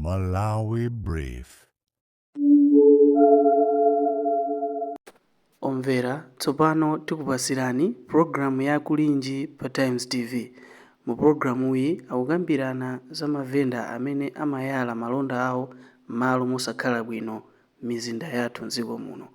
Malawi Brief. Omvera, tsopano tikupasirani programu ya Kulinji pa Times TV. Mu programu iyi akukambirana za mavenda amene amayala malonda awo m'malo mosakhala bwino m'mizinda yathu m'dziko muno.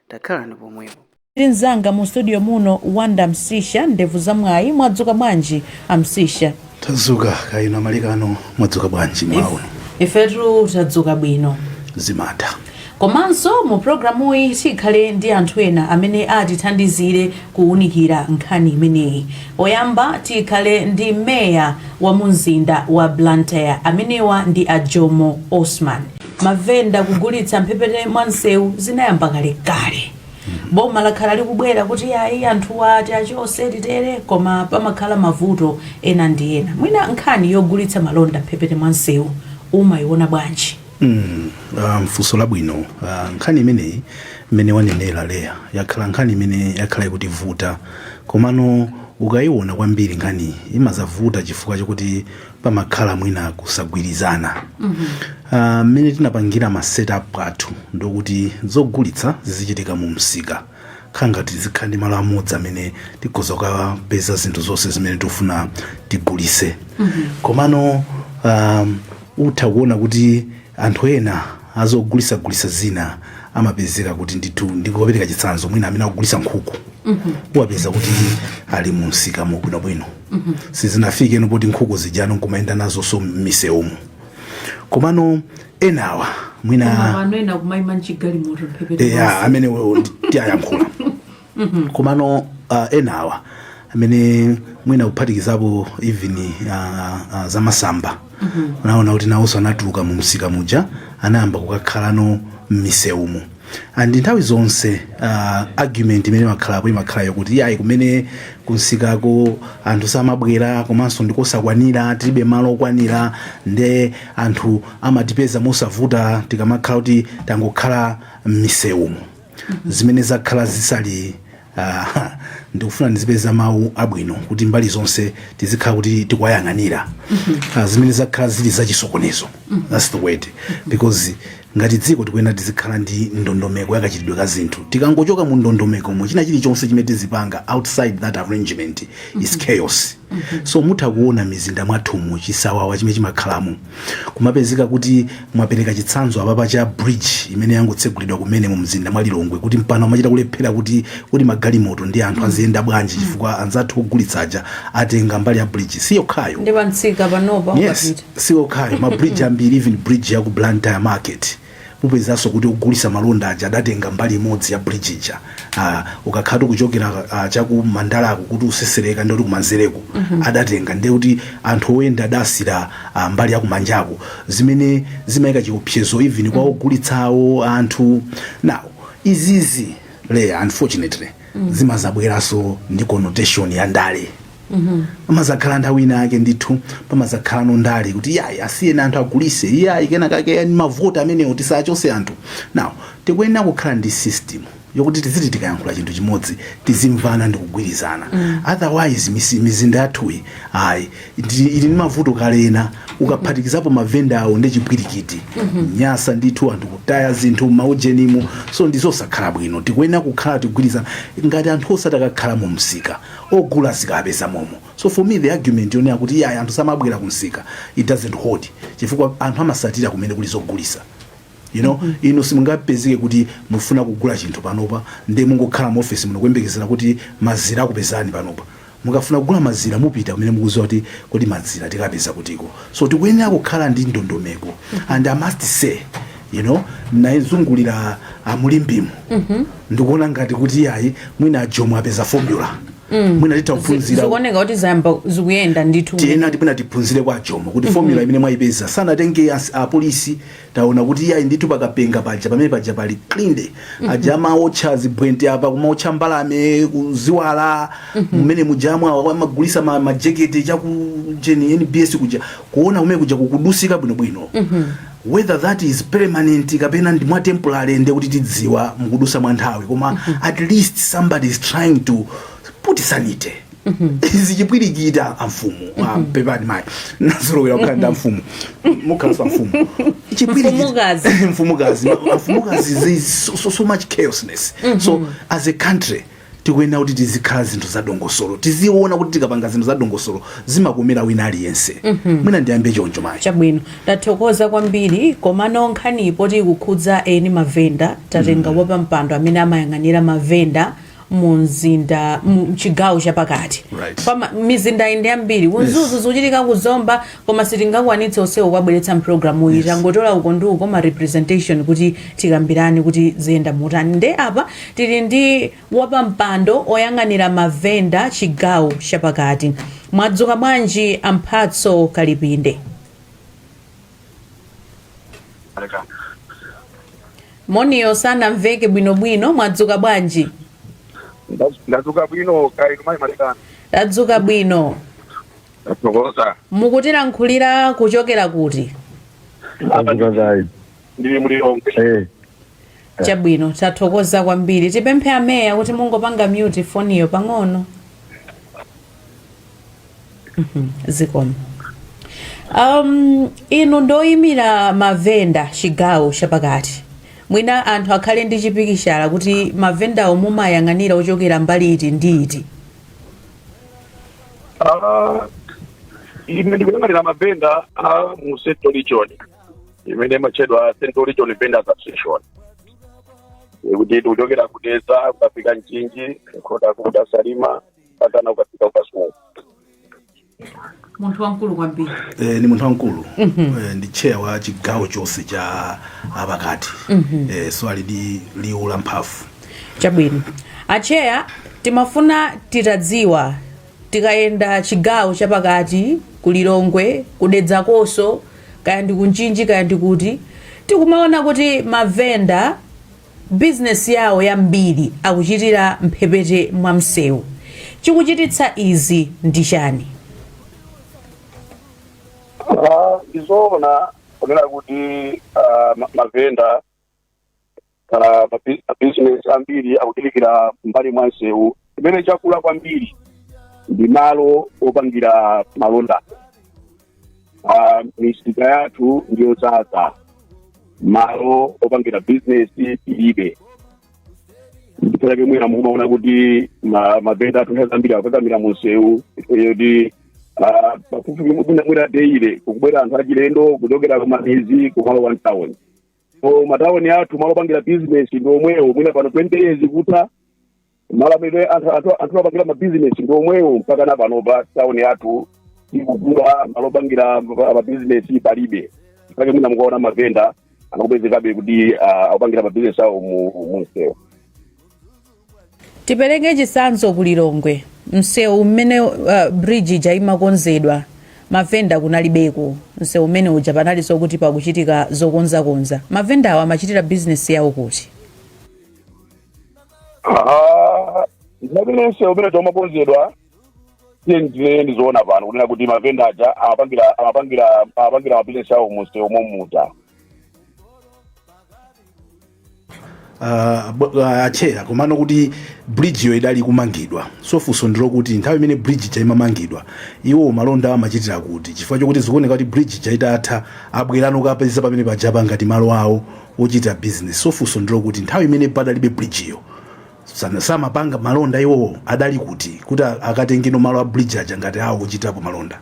Takhalani pomwepo. Nzanga mu studio muno Wanda Msisha, ndevu za mwayi mwadzuka bwanji Amsisha? Tadzuka kaino malikano mwadzuka bwanji mwawo. Ifetu tadzuka bwino zimata. Komanso mu programu iyi tikhale ndi anthu ena amene atithandizire kuwunikira nkhani imeneyi. Oyamba tikhale ndi meya wa mumzinda wa Blantyre amenewa ndi Ajomo Osman. Mavenda kugulitsa mphepete mwa msewu zinayamba kale. Boma lakhala likubwera kuti ayi anthu ati achose titere, koma pamakhala mavuto ena ndi ena. Mwina nkhani yogulitsa malonda mphepete mwa msewu umayiona bwanji? Mfuso labwino. Nkhani imeneyi imene wanenera leya yakhala nkhani imene yakhala ikutivuta, komano ukayiona kwambiri nkhani imazavuta chifukwa chokuti pamakhala mwina kusagwirizana. Mmene tinapangira ma setup athu ndokuti zogulitsa zizichitika mu msika, khangati zikhala ndi malo amodzi amene tikhoza kukapeza zinthu zonse zimene tikufuna tigulise. Komano utha kuona kuti anthu ena azogulisa zina amapezeka kuti ndithu ndikupereka chitsanzo mwina amene akugulisa nkhuku. Uwapeza kuti ali mu msika bwinobwino. Sizinafike nopoti nkhuku zijano nkumayenda nazo so m'misewumu. Komano enawa mwina ena kumayima mchigali moto mphepete amene tiyayankhula. Komano enawa amene mwina kuphatikizapo even za masamba. Unaona kuti nawonso anatuluka mu msika muja anayamba kukakhalano m'misewumu. Andi nthawi zonse argument imene makhalapo imakhala yokuti yayi kumene kunsikako anthu samabwera komanso ndikosakwanira, tilibe malo okwanira, nde anthu amatipeza mosavuta tikamakhala kuti tangokhala m'misewumu. Zimene zakhala zisali ndikufuna ndizipeza mawu abwino kuti mbali zonse tizikhala kuti tikwayang'anira. Zimene zakhala zili zachisokonezo. That's the word. Because ngati dziko tikuyenda tizikhala ndi ndondomeko yakachitidwe ka zinthu. Tikangochoka mu ndondomeko mo china chilichonse chimene tizipanga outside that arrangement is chaos. So mutha kuona mizinda mwathumu chisawawa chimene chimakhalamo kumapezeka kuti mwapereka chitsanzo apapa cha bridge imene yangotsegulidwa kumene mu mzinda mwa Lilongwe kuti mpano amachita kulephera kuti magalimoto ndi anthu aziyenda bwanji chifukwa anzathu kugulitsaja atenga mbali ya bridge. Si yokhayo ndi pantsika panopa. Yes, si yokhayo ma bridge ambiri, even bridge ya ku Blantyre market upezaso kuti ugulisa malonda aja adatenga mbali imodzi ya bridge ija. Ukakhala kuchokera chaku Mandalako kuti usesereka ndi kuti kumanzereko adatenga, ndi kuti anthu oyenda adasira mbali ya kumanjako zimene zimayika chiopsezo even kwa ogulitsawo anthu. Now izizi leya unfortunately zimazabweraso ndi connotation ya ndale. Pamazakhala nthawi ina yake ndithu pamazakhala no ndale kuti yayi asiyeni anthu agulise, yayi kena kake mavota amenewo tisachose anthu. Now tikuyenera kukhala ndi system yokuti tiziti tikayankhula chinthu chimodzi tizimvana ndi kugwirizana. Otherwise mizinda yathuyi ayi ili ndi mavuto kalena ukaphatikizapo mavenda awo ndi chipwirikiti. Nyasa ndithu anthu kutaya zinthu maujenimo, so ndizosakhala bwino. Tikuyenera kukhala tigwirizana ngati anthu osatakakhala mu msika ogula zikapeza momo. So for me the argument yonena kuti yayi anthu samabwera kumsika it doesn't hold, chifukwa anthu amasatira kumene kuli zogulisa. You know, ino simungapezeke kuti mufuna kugula chinthu panopa ndi mungokhala mu office muno kuyembekezera kuti mazira akupezani panopa. Mukafuna kugula mazira mupita kumene mukuziwa kuti mazira tikapeza kutiko. So tikuyenera kukhala ndi ndondomeko. And I must say, you know, naizungulira mulimbimu ndikuona ngati kuti yayi mwina Ajomo apeza formula. Mwina titaphunzira zikuoneka kuti zayamba zikuyenda ndithu. Tena tipena tiphunzire kwa Ajomo kuti formula imene mwayipeza sanatenge apolisi taona kuti yayi ndithu pakapenga paja pamene paja pali clean ajama otcha zibwente apa kumaotcha mbalame kuziwala mmene mujamwa amagulisa majeketi chakujeni NBS kuja kuona kumene kuja kukudusika bwinobwino. Whether that is permanent kapena ndi mwa temporary ndi kuti tidziwa mukudusa mwa nthawi, koma at least somebody is trying to put sanity zichipwirikita amfumu pepani mai nazolowera kukhala mfumu mukhalanso mfumu Mfumukazi. mfumukazi there is so much chaosness so as a country tikuyenera kuti tizikhala zinthu za dongosolo tiziona kuti tikapanga zinthu za dongosolo zimakomera wina aliyense mwina ndiyambe choncho mai Chabwino tathokoza kwambiri komano nkhanipo tikukhudza eni mavenda tatenga wapampando amene amayang'anira mavenda munzinda mchigawo chapakati Right. pa mizinda inde ambiri unzuzu zochitika kuzomba koma sitingakwanitse onsewo kwabweretsa mpulogalamu iyi tangotola uko ndi uko ma representation kuti tikambirani kuti ziyenda motani nde apa tili ndi wapampando oyang'anira mavenda chigawo chapakati mwadzuka bwanji Amphatso Kalipinde moniyo sanamveke bwinobwino mwadzuka bwanji Ndadzuka bwino kai kumai Marekani. tadzuka bwino Ndatokoza. mukutilankhulira kuchokera kuti Ndili mulilongo. chabwino tathokoza kwambiri tipemphe ameya kuti mungopanga mute foniyo pang'ono zikomo inu ndoyimira mavenda chigawo chapakati mwina anthu akhale ndi chipikishala kuti mavendawo mumayang'anira ochokera mbali iti ndi iti Ine ndikuyang'anira mavenda mu Central Region. Imene machedwa Central Region Vendors Association. Kuti kuchokera kuteza ukafika Nchinji, kuda kuda Salima, patana ukafika Ukasumu. munthu wamkulu kwambiri ni munthu wamkulu ndi chair wa chigawo chonse cha apakati so ali ndi liwu la mphamvu chabwino acheya timafuna titadziwa tikayenda chigawo chapakati kulilongwe kudedza koso kaya ndi kunchinji kaya ndi kuti tikumaona kuti mavenda business yawo yambiri akuchitira mphepete mwa msewu chikuchititsa izi ndi chani Izoona kunena kuti mavenda kana business ambiri akuchilikira mbali mwa msewu imene chakula kwambiri ndi malo opangira malonda. Misika yathu ndiyo zaza malo opangira business ilibe ndipo lake mwina mukumaona kuti mavenda athu ambiri akukamira mu msewu yoti pafupi mwina deile kukubwera anthu achilendo kuchokera kumamizi kumalo wa town. So matawuni athu malo opangira business ndi omwewo mwina pano 20 years kuta malo amene anthu apangira ma business ndi omwewo mpaka na pano pa town athu ikukula malo opangira ma business palibe. Pake mwina mukuona mavenda anakupezekabe kuti akupangira ma business awo mu msewu. tipereke chitsanzo kulilongwe msewu mmene bridge jaimakonzedwa mavenda kunalibeko msewu umene uja panalinso kuti pakuchitika zokonzakonza mavendawo amachitira business yawo kuti Ndinabene msewu umene tomakonzedwa ndi zoona pano kunena kuti mavenda aja amapangira ma business awo mu msewu momuta. acheya komano kuti bridge yo idali kumangidwa so funso ndilo kuti nthawi imene bridge jaimamangidwa iwo malonda amachitira kuti chifukwa chokuti zikuoneka kuti bridge jaitatha abwerano kapeza pamene pajapa ngati malo awo ochita business so funso ndilo kuti nthawi imene padalibe bridge yo samapanga malonda iwo adali kuti akatengeno malo a bridge aja ngati awo kuchitapo malonda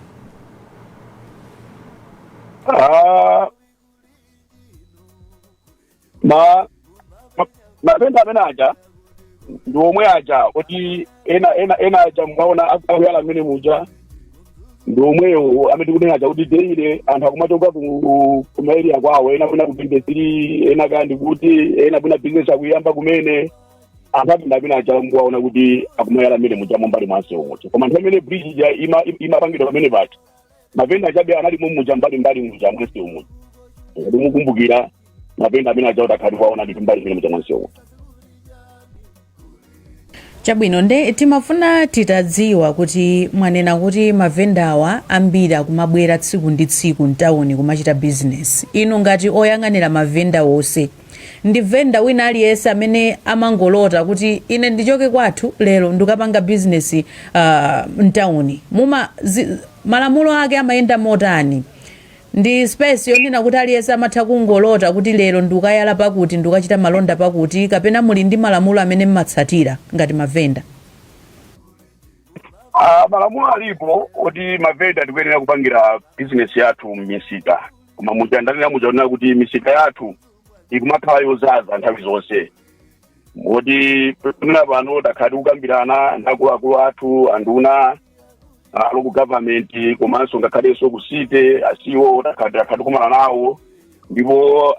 mavenda amene aja ndi omwe aja kuti ena aja mukaona akuyala mmene muja ndi omwewo amene tikunena aja kuti deile anthu akumachoka ku maeria kwawo ena kuna kupindeziri ena kandi kuti ena kuna business akuyamba kumene anthu apinda amene aja mukuwaona kuti akumayala mmene muja mbali mwa msewu muja koma nthawi imene bridge ija imapangidwa pamene pati mavenda ajabe analimo muja mbali muja mwa msewu muja ngati mukumbukira mavenda amene aja utakhala kuwaona ndi mbali mmene muja mwa msewu. chabwino nde timafuna titadziwa kuti mwanena kuti mavendawa ambiri akumabwera tsiku ndi tsiku mtawuni kumachita business inu ngati oyang'anira mavenda wonse ndi venda wina aliyense amene amangolota kuti ine ndichoke kwathu lero ndikapanga business mtawuni malamulo ake amayenda motani? Ndi space yonena kuti aliyense amatha kungolota kuti lero ndikayala pakuti ndikachita malonda pakuti, kapena muli ndi malamulo amene mmatsatira ngati mavenda? Malamulo alipo kuti mavenda tikuyenera kupangira business yathu m'misika, koma mujandanira mujaona kuti misika yathu ikumakhala yozaza nthawi zonse. Moti pamene pano takhati kukambirana ndakuluakulu athu anduna local government komanso ngakhalenso kusite asiwo takhati kumana nawo ndipo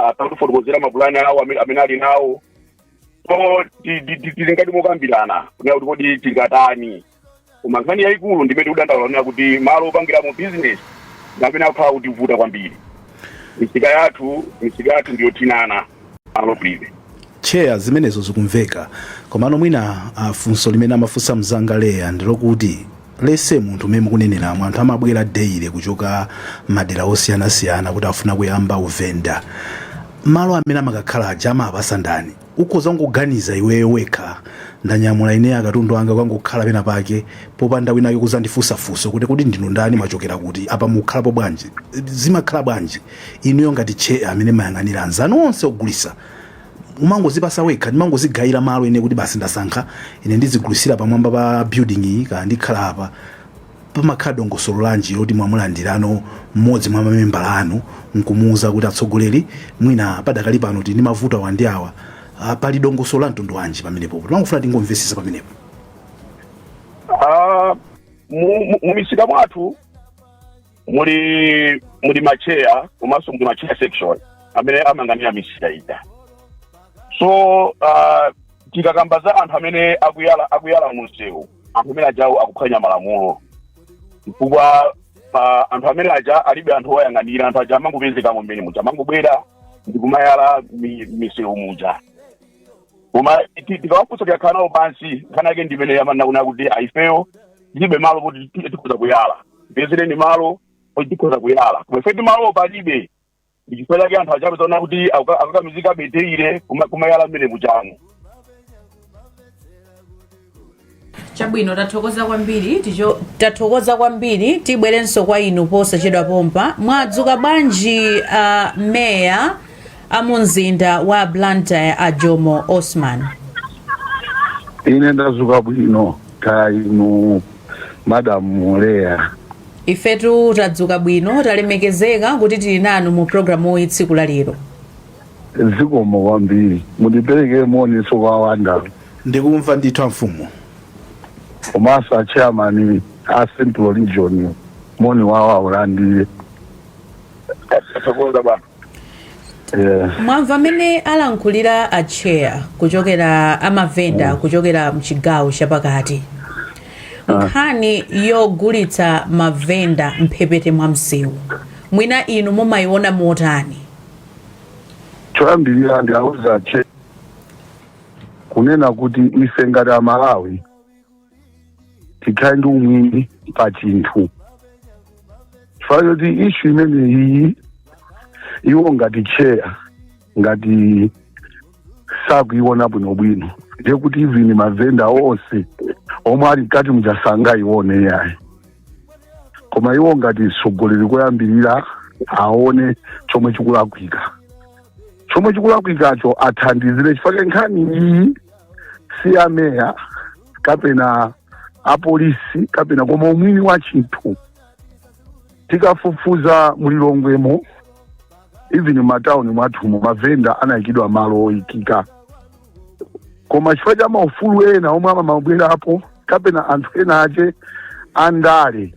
atakufotokozera mapulani awo amene ali nawo. So tilingati mokambirana kunena kuti kodi tingatani. Koma nkhani yayikulu ndimene kudandaula kuti malo opangiramo business ngapena kukhala kutivuta kwambiri. Misika yathu ndiyo tinana malo prive. Chair zimenezo zikumveka, komano mwina funso limene amafunsa mzanga leya ndilokuti lese munthu mmene mukunenera anthu amabwera daily kuchoka madera osiyanasiyana kuti afuna kuyamba uvenda. Malo amene amakakhala aja amapasa ndani? Ukhoza kuganiza iweyo wekha ndanyamula ine akatundu anga kwangokhala pena pake popanda wina kuzandifunsafunso kuti ndinu ndani machokera kuti apa mukhalapo bwanji, zimakhala bwanji inuyo ngati chair amene mayang'anira anzanu onse ogulisa? Umangozipasa wekha, ndimangozigayira malo ine kuti basi ndasankha ine ndizigulisira pamwamba pa building iyi ka ndikhala apa pamakhala dongosolo lanji loti mwamulandirano mmodzi mwa mamembala anu nkumuuza kuti atsogoleri mwina padakali pano kuti ndi mavuto wandi awa pali dongosolo la mtundu wanji pamenepo timangofuna tingomvesesa pamenepo? Mumisika mwathu muli macheya komanso muli macheya section amene amang'anira misika ija. So tikakambaza anthu amene akuyala munsewu, anthu amene ajawo akuphwanya malamulo. Chifukwa anthu amene aja alibe anthu oyang'anira, anthu aja amangopezekamo mmene muja amangobwera ndikumayala misewu muja. Koma tikawafunsa tikakhala nawo pansi nkhani yake ndimene yamanena kuti ifeyo tilibe malo kuti tikhoza kuyala, tipezereni malo kuti tikhoza kuyala. Koma ife malo palibe, ndichifukwa chake anthu aja apezana kuti akakamizika beteire kumayala mmene mujamu. Chabwino, tathokoza kwambiri. Tibwerenso kwa inu posachedwa pompa. Mwadzuka bwanji meya amunzinda wa Blantyre Ajomo Osman? Ine ndadzuka bwino ka inu Madam Leya. Ifetu tadzuka bwino, talemekezeka kuti tili nanu mu programu iyi tsiku la lero. Zikomo kwambiri, mundipereke moni so kwawanda. Ndikumva ndithu mfumu. Komanso chairman a Central Region moni wawa ulandire. Tsokoza bwana. Mwamva amene alankhulira a chair kuchokera amavenda kuchokera mchigawo chapakati. Nkhani yogulitsa mavenda mphepete mwa msewu, mwina inu mumayiona motani? Choyambirira ndiyauza che kunena kuti ife ngati Amalawi tikhale ndi umwini pa chinthu. Chifukwa choti ishu imene iyi iwo ngati chair ngati sakuiona bwinobwino, ndiye kuti even mavenda onse omwe ali kati mujasanga iwone yayi. Koma iwo ngati mtsogoleri koyambirira aone chomwe chikulakwika. Chomwe chikulakwikacho athandizire, chifukwa nkhani iyi si ya meya kapena apolisi kapena koma umwini wa chinthu. Tikafufuza mulilongwemo even matauni mwathumu mavenda anayikidwa malo oyikika, koma chifukwa cha maufulu ena omwe amabwerapo kapena anthu ena ache andale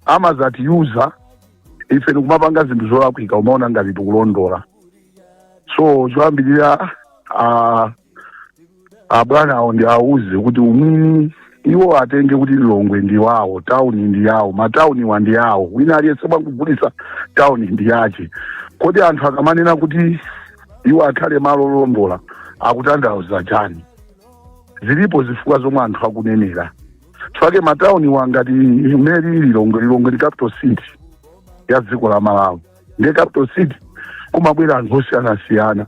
amazatiyuza ife nikumapanga zinthu zolakwika umaona ngati tikulondola. So choyambirira abwana awo ndi auze kuti umwini iwo atenge kuti Lilongwe ndi wawo, tauni ndi yawo, matauni wa ndi yawo, wina aliyense mwakugulisa tauni ndi yache. Kodi anthu akamanena kuti iwo akhale malo olondola akutanthauza chani? Zilipo zifukwa zomwe anthu akunenera. Chifukwa matauni wangati imene Lilongwe ndi capital city ya dziko la Malawi. Ndiye capital city kumabwera anthu osiyanasiyana.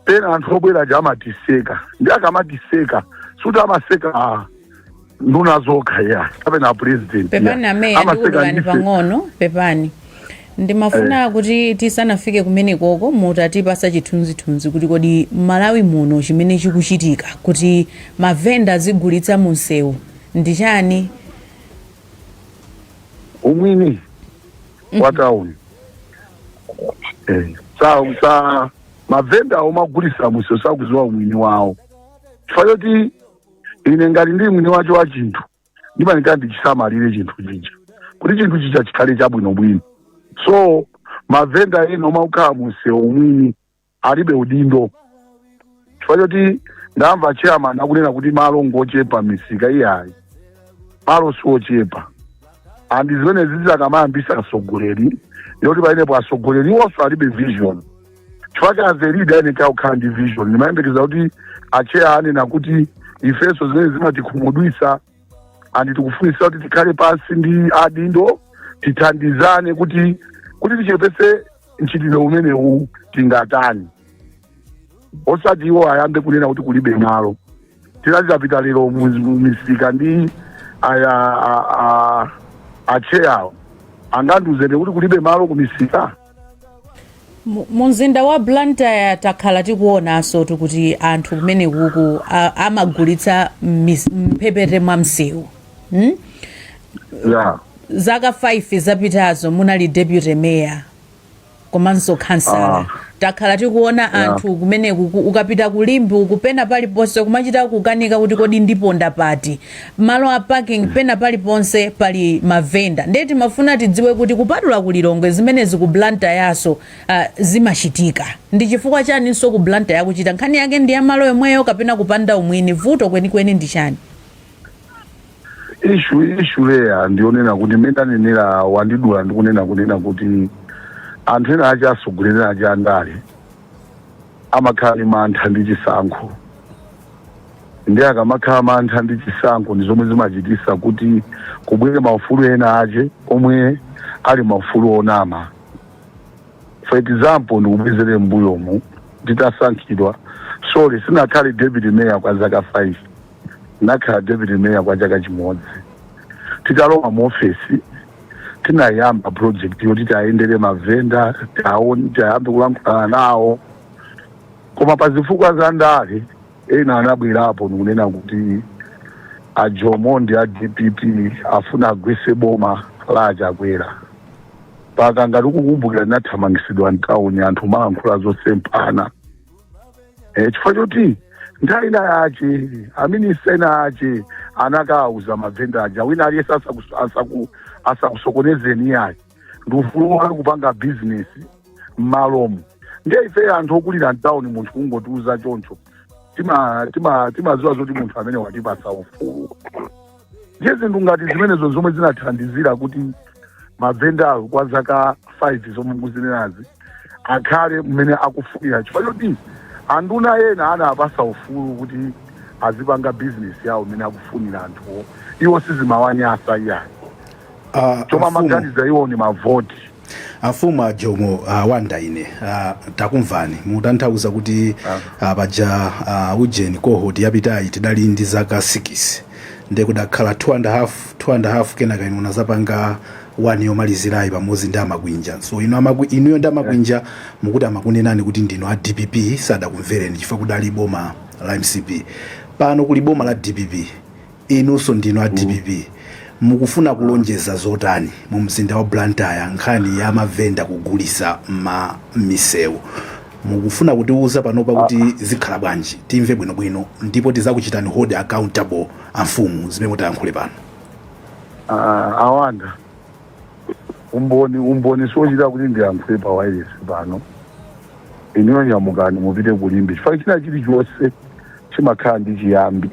pena anthu obwera aja amatiseka ndi akamatiseka suti amaseka nduna zokha ya kapena president pepani ameya ndikuwulani pang'ono pepani ndimafuna kuti tisanafike kumenekoko mutatipasa chithunzithunzi kuti kodi Malawi muno chimene chikuchitika kuti mavenda azigulitsa mu msewu ndi chani umwini wa town sa mavenda omagulisa muso sakuziwa umwini wawo chifukwa choti ine ngati ndi mwini wacho wa chinthu ndimanika ndichisamalire chinthu chicha kuti chinthu chicha chikhale chabwinobwino so mavenda ena omakhala munsewu umwini alibe udindo chifukwa choti ndamva chairman akunena kuti malo ngochepa misika iyayi malo siochepa andi zimene zizi akamayambisa asogoleri yoti painepo asogoleri wonso alibe vision chifukwa cha as a leader ene kakukhala ndi vision ndimayembekeza kuti acheya anena kuti ifeso zimene zimatikhumudwisa andi tikufunisa kuti tikhale pansi ndi adindo tithandizane kuti tichepese mchitidwe umenewu tingatani osati iwo ayambe kunena kuti kulibe malo tinazapita lero misika ndi acheyawo anganduzene kuti kulibe malo kumisika mumzinda wa Blantyre takhala tikuonanso kuti anthu kumene kuku amagulitsa mphepete mwa msewu zaka 5 zapitazo munali deputy mayor komanso councilor takhala tikuona anthu kumene ukapita kulimbi ukupena paliponse kumachita kukanika kuti kodi ndiponda pati malo a parking pena paliponse pali mavenda ndeti mafuna tidziwe kuti kupatula kulilongwe zimenezi ku Blantyre yaso zimachitika ndi chifukwa chani nso ku Blantyre yakuchita nkhani yake ndi ya malo yomweyo kapena kupanda umwini vuto kwenikweni ndi chani issue leya ndionena kuti mendanenera wandidula ndikunena kuti anthu ena aja asogolera aja andale amakhala ni mantha ndi chisankho ndi akamakhala mantha ndi chisankho ndi zomwe zimachitisa kuti kubwere maufulu ena aje omwe ali maufulu onama for example ndikubwezere mbuyomu nditasankhidwa sorry sinakhale deputy mayor kwa zaka 5 nakhala deputy mayor kwa chaka chimodzi titalowa mu office tinayamba project yoti tayendere mavenda tayambe kulankhulana nawo koma pazifukwa za ndale ena anabwerapo ndikunena kuti ajomo ndi a DPP afuna agwese boma la Chakwera paka ngati ukukumbukira nathamangisidwa mtauni anthu malankhula zosempana chifukwa choti nthawi ina yace aminista ina yace anakauza mavenda aja wina aliyese asakusokonezeni yayi ndi ufulu wake kupanga business mmalomo ndiye ife anthu okulira mtauni munthu kungotiuza choncho timaziwa zoti munthu amene watipasa ufulu ndiye zinthu ngati zimenezo zomwe zinathandizira kuti mavendawo kwa zaka 5 zomwe mukuzinenazi akhale mmene akufunira chifukwa choti anduna ena anapasa ufulu kuti azipanga business yawo mmene akufunira anthuwo iwo sizimawanyasa iyayi choma maganiza iwo ni mavoti afumu ajomo wandaine takumvani mutanthauza kuti paja ujeni cohort yapitayi tidali ndi zaka 6 nde kudakhala 2.5 kenaka ino unazapanga 1 yomalizirayi pamodzi ndi amakwinja so inuyo ndi amakwinja mukuti amakunenani kuti ndino a DPP sadakumvereni chifukwa kudali boma la MCP pano kuli boma la DPP inunso ndino a DPP mukufuna kulonjeza zotani mu mzinda wa Blantyre nkhani ya mavenda kugulisa misewu mukufuna kutiuza panopa kuti zikhala bwanji timve bwinobwino ndipo tizakuchitani hold accountable amfumu zimene mutayankhule pano awanda umboni sochita kuti ndiyankhule pa wireless pano iniyo nyamukani mupite kulimbi chifukwa china chilichonse chimakhala ndi chiyambi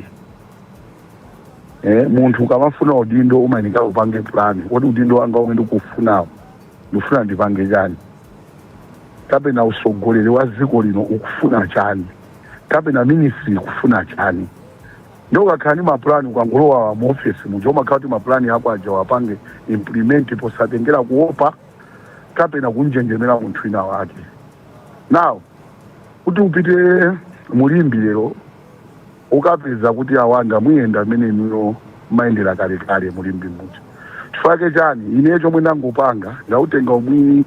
munthu ukamafuna udindo umanika upange plan kuti udindo wanga umene ndikufunawo ndifuna ndipange chani kapena usogolere wa dziko lino ukufuna chani kapena ministry ukufuna chani ndio kakhala ni maplani ukangolowa mu office munthu omakhala kuti maplani yako aja wapange implement posatengera kuopa kapena kunjenjemera munthu ina wake now kuti upite mulimbi lero ukapeza kuti awanda muyenda amene inuyo mayendera kalekale mulimbi muja chifake chani ine chomwe ndangopanga ndautenga umwini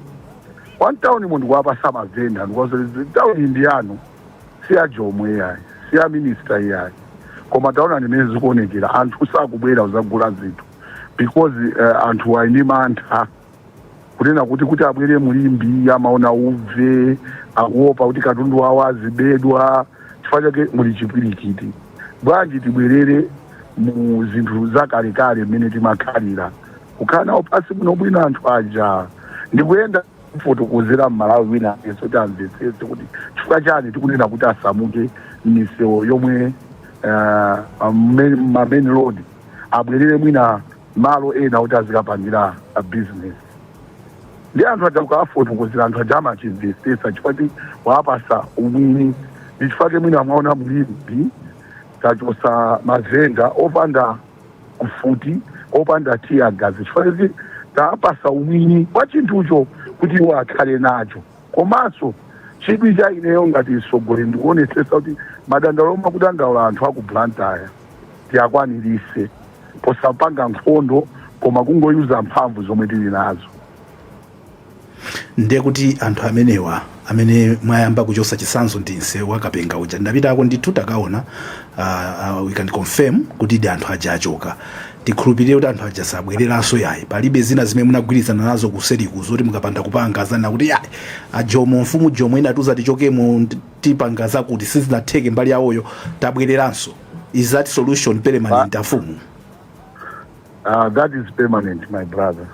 one town munthu kuwapasa mavenda ndikuwazolezi town ndi yanu si ya jomwe yayi si ya minister yayi koma taona nimene zikuonekera anthu sakubwera uzagula zinthu because anthu ali ndi mantha kunena kuti abwere mulimbi amaona ubve akuopa kuti katundu wawo azibedwa chifukwa chake muli chipwirikiti bwanji tibwerere mu zinthu zakalekale mmene timakhalira kukhala nawo pasi bwinobwino anthu aja ndikuyenda kufotokozera mmalawi wina yenso kuti amvetsetse kuti chifukwa chani tikunena kuti asamuke misewu yomwe main road abwerere mwina malo ena kuti azikapangira business ndi anthu aja kukafotokozera anthu aja amachimvetsetsa chifukwa kuti wapasa umwini ndi chifukwa mwina mwaona mulimbi tachosa mavenda opanda kufuti opanda tiyagazi chifukwa kuti tapasa umwini kwa chinthucho kuti iwo akhale nacho komanso chidwi cha ineyo ngati isogole ndikuonetsetsa kuti madandaulo omwe akudandaula anthu aku Blantyre tiakwanirise posapanga nkhondo koma kungoyuza mphamvu zomwe tili nazo ndiye kuti anthu amenewa amene mwayamba kuchosa chisanzo ndi nsewu akapenga uja ndapitako ndithu takaona we can confirm kuti ndi anthu aja achoka tikhulupirire kuti anthu aja sabwereranso yayi palibe zina zimene munagwirizana nazo kuseriku zoti mukapanda kupanga zana kuti yayi ajomo mfumu jomo inatuza tichokemo tipanga zakuti sizinatheke mbali yawoyo tabwereranso. Is that solution permanent afumu? That is permanent, my brother.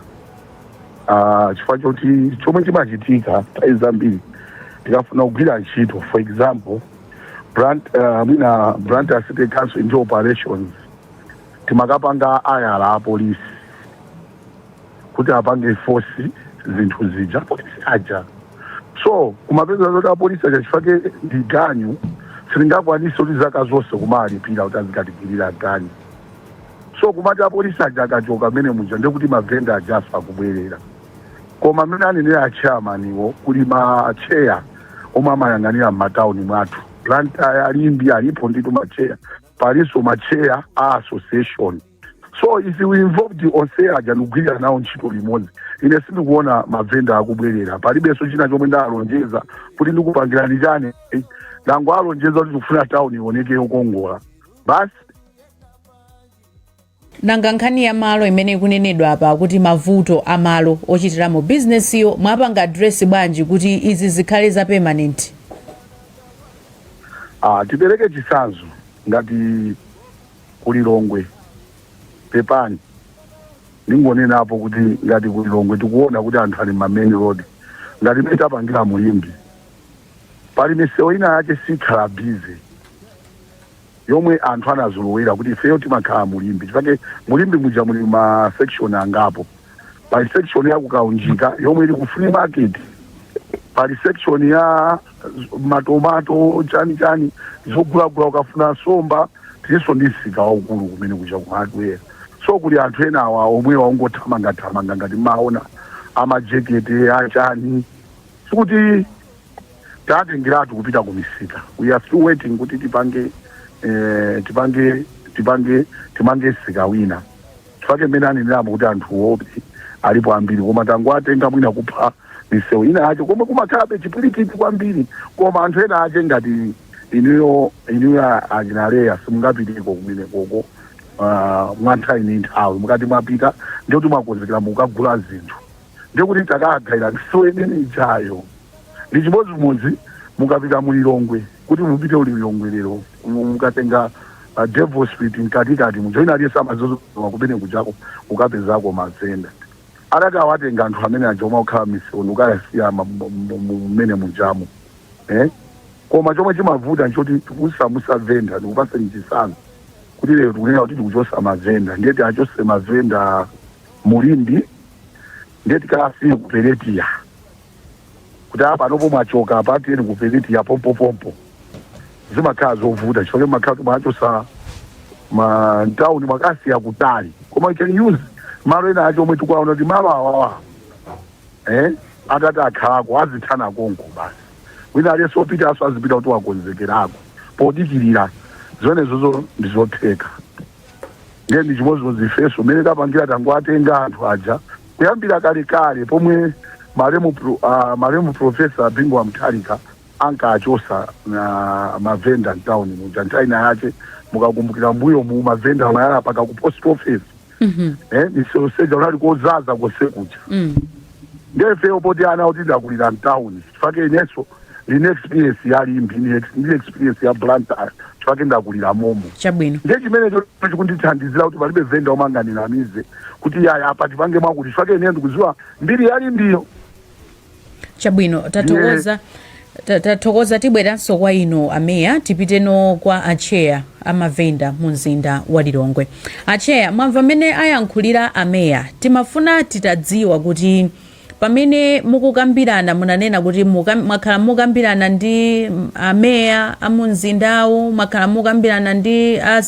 Chifukwa choti chomwe chimachitika nthawi zambiri tikafuna kugwira ntchito, for example Blantyre City Council into operations timakapanga ayala apolisi kuti apange force zinthu zija polisi aja, so kumapeza zoti apolisi aja chifukwa ndi ganyu silingakwanisa kuti zaka zonse kumalipira kuti azikatigirira ganyu, so kumati apolisi aja akachoka mene muja ndekuti mavenda aja afa kubwerera. Koma mene anenera achairmaniwo kuli macheya omwe amayang'anira m'matauni mwathu Blantyre alimbi alipo nditu macheya, palinso macheya a association, so if we involved onse aja ndikugwirira nawo ntchito limodzi ine sindikuona mavenda akubwerera. Palibenso china chomwe ndalonjeza kuti ndikupangirani chani, nango alonjeza kuti tikufuna tauni ioneke yokongola basi. Nanga nkhani ya malo imene ikunenedwa apa kuti mavuto amalo ochitiramo business yo mwapanga address bwanji kuti izi zikhale za permanent? Tipereke chisanzo ngati kulilongwe pepani ndingonenapo kuti ngati kulilongwe tikuona kuti anthu ali ma main road ngati mene tapangira mulimbi pali misewu ina yache sikhala busy yomwe anthu anazolowera kuti ifeyo timakhala mulimbi chifukwa mulimbi muja muli ma section angapo. Pali section ya kukaunjika yomwe ili ku free market, pali section ya matomato chani zogulagula ukafuna somba tiso ndisika waukulu kumene kuja ku hardware. So kuli anthu ena awa omwe waungothamanga ngati maona amajekete achani sikuti tatengiratu kupita ku misika. We are still waiting kuti tipange sika wina chifukwa mene anenerapo kuti anthu opi alipo ambiri koma tangu atenga mwina kupha misewu ina acho komwe kumakhalabe chipwirikiti kwambiri, koma anthu ena ache ngati inuyo achinaleya simungapiteko kumene koko mwanthawi ni nthawi mukati mwapita ndikuti mwakonzekera mukagula zinthu ndikuti takagayira misewu imene ichayo ndi chimodzimodzi mukapita mulilongwe kuti mupite ulilongwe lero mukatenga Devil Street mkatikati mujoina aliyesa mazozo kumene kujako ukapezako mavenda ataka awatenga anthu amene ajoma kukhala misewu ukayasiya mmene mujamo koma chomwe chimavuta nchoti tikusamusa venda ndikupasa chisanzo kuti lero tikunena kuti tikuchosa mavenda ndiye tiachose mavenda mulimbi ndiye tikasiye kupeletiya kuti apa nopo mwachoka apati eni kupeletiya pompopompo zimakhala zovuta chifukwa makhala mwachosa matauni makasiya kutali koma you can use malo ena acho omwe tikuwaona kuti malo awawa atati akhalako azithana konko basi wina aliyense opita aso azipita kuti wakonzekerako podikirira zonezozo ndizotheka ndiye ndi chimodzimodzi ifeso umene tapangira tangoatenga anthu aja kuyambira kalekale pomwe malemu profesa Bingu wa Mutharika ankachosa na mavenda mtown muja ntaina yake mukakumbukira mbuyo mu mavenda mayala paka ku post office niseja unali kozaza kosekuja ndefe opoti ana otida kulira mtown chifake ineso line experience yali imbi ni experience ya Blantyre chifake ndakulira momo chabwino nde chimene chikundithandizira kuti palibe venda omanganiramize kuti yaya apa tipange mwakuti chifake ine ndikuziwa mbiri yali ndiyo chabwino tathokoza tibweranso kwa ino ameya tipiteno kwa acheya amavenda mu mzinda wa Lilongwe. Acheya, mwamva mmene ayankhulira ameya, timafuna titadziwa kuti pamene mukukambirana munanena kuti mwakhala mukambirana ndi ameya amu mzindawu, mwakhala mukambirana ndi a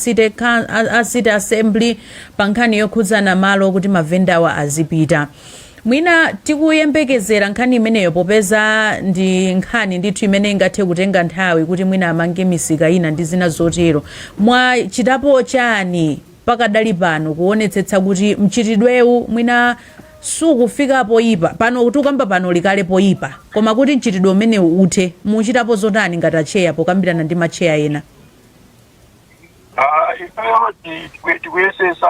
city assembly pa nkhani yokhudzana malo kuti mavendawa azipita. Mwina tikuyembekezera nkhani imeneyo popeza ndi nkhani ndithu imene ingathe kutenga nthawi kuti mwina amange misika ina ndi zina zotero. Mwachitapo chani pakadali pano kuonetsetsa kuti mchitidwewu mwina sukufika poyipa pano kuti ukamba pano likale poyipa koma kuti mchitidwe umenewu uthe muchitapo zotani ngati acheya pokambirana ndi macheya ena? Tikuyesesa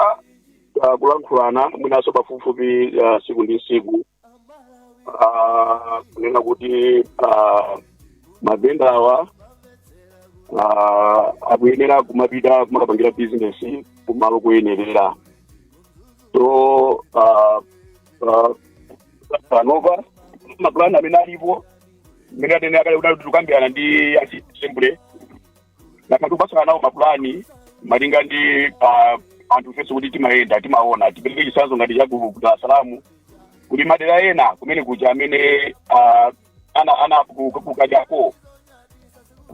kulankhulana mwinaso pafupifupi siku ndi siku kunena kuti mavendawa akuyenera kumapita kumakapangira bizinesi kumalo kuyenerera. So panova mapulani amene alipo mmene atene akale kuti tukambirana ndi asembule nakatupasana nawo mapulani malinga ndi anthu fese kuti timayenda timaona tipereke chisanzo ngati chaku Dar es Salaam kuti madera ena kumene kuja amene ana kukajako